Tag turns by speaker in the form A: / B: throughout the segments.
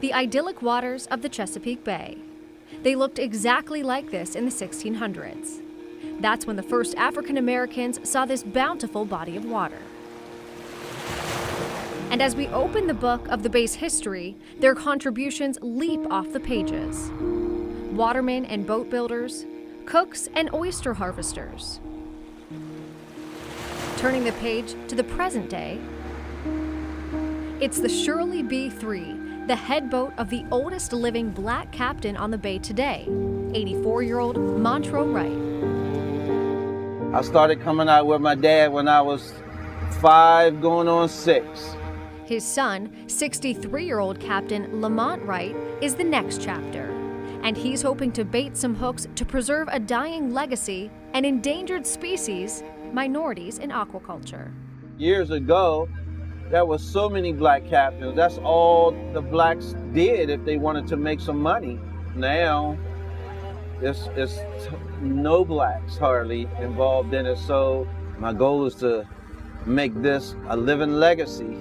A: the idyllic waters of the Chesapeake Bay. They looked exactly like this in the 1600s. That's when the first African Americans saw this bountiful body of water. And as we open the book of the bay's history, their contributions leap off the pages. Watermen and boat builders, cooks and oyster harvesters. Turning the page to the present day, it's the Shirley B-3, the head boat of the oldest living black captain on the bay today, 84-year-old Montreux Wright.
B: I started coming out with my dad when I was 5 going on 6.
A: His son, 63-year-old Captain Lamont Wright, is the next chapter, and he's hoping to bait some hooks to preserve a dying legacy and endangered species, minorities in aquaculture.
B: Years ago, there was so many black captains. That's all the blacks did if they wanted to make some money. Now, it's no blacks hardly involved in it. So my goal is to make this a living legacy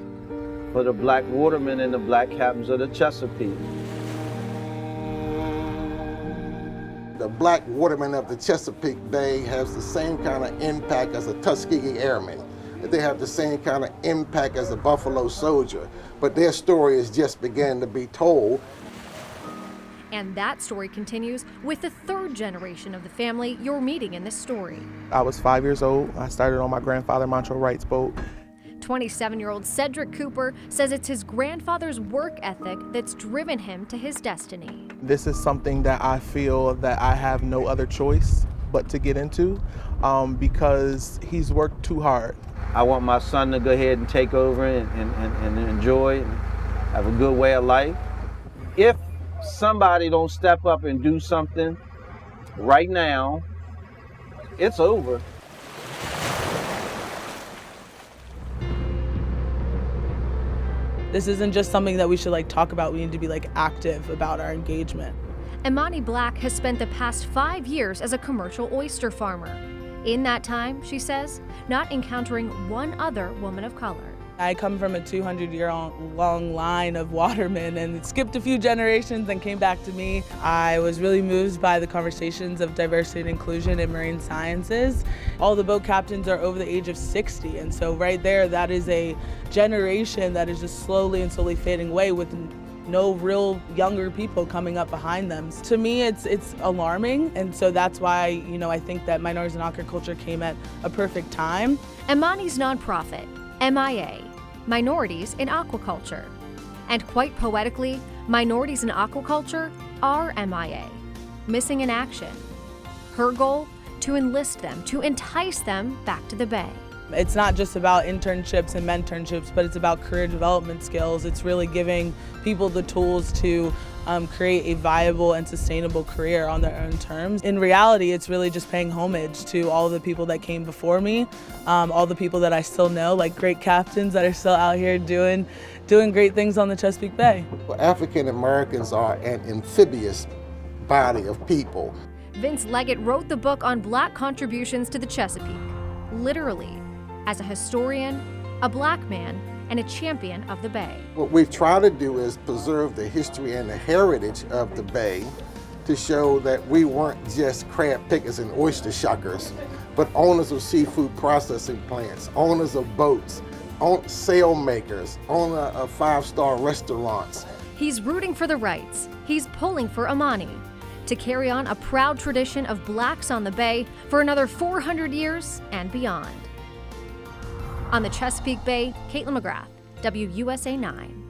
B: for the black watermen and the black captains of the Chesapeake.
C: The black watermen of the Chesapeake Bay has the same kind of impact as a Tuskegee Airman. They have the same kind of impact as a Buffalo Soldier, but their story is just beginning to be told.
A: And that story continues with the third generation of the family you're meeting in this story.
D: I was 5 years old. I started on my grandfather Montreux Wright's boat.
A: 27-year-old Cedric Cooper says it's his grandfather's work ethic that's driven him to his destiny.
D: This is something that I feel that I have no other choice but to get into because he's worked too hard.
B: I want my son to go ahead and take over and enjoy and have a good way of life. If somebody don't step up and do something right now, it's over.
E: This isn't just something that we should talk about. We need to be active about our engagement.
A: Imani Black has spent the past 5 years as a commercial oyster farmer. In that time, she says, not encountering one other woman of color.
E: I come from a 200-year-long line of watermen and it skipped a few generations and came back to me. I was really moved by the conversations of diversity and inclusion in marine sciences. All the boat captains are over the age of 60, and so right there, that is a generation that is just slowly and slowly fading away with no real younger people coming up behind them. To me, it's alarming, and so that's why, I think that Minorities in Aquaculture came at a perfect time.
A: Imani's nonprofit, MIA, Minorities in Aquaculture. And quite poetically, Minorities in Aquaculture are MIA, missing in action. Her goal, to enlist them, to entice them back to the Bay.
E: It's not just about internships and mentorships, but it's about career development skills. It's really giving people the tools to create a viable and sustainable career on their own terms. In reality, it's really just paying homage to all the people that came before me, all the people that I still know, like great captains that are still out here doing great things on the Chesapeake Bay.
C: Well, African Americans are an amphibious body of people.
A: Vince Leggett wrote the book on black contributions to the Chesapeake, literally, as a historian, a black man, and a champion of the Bay.
C: What we've tried to do is preserve the history and the heritage of the Bay to show that we weren't just crab pickers and oyster shuckers, but owners of seafood processing plants, owners of boats, sail makers, owner of 5-star restaurants.
A: He's rooting for the rights. He's pulling for Imani to carry on a proud tradition of blacks on the Bay for another 400 years and beyond. On the Chesapeake Bay, Caitlin McGrath, WUSA 9.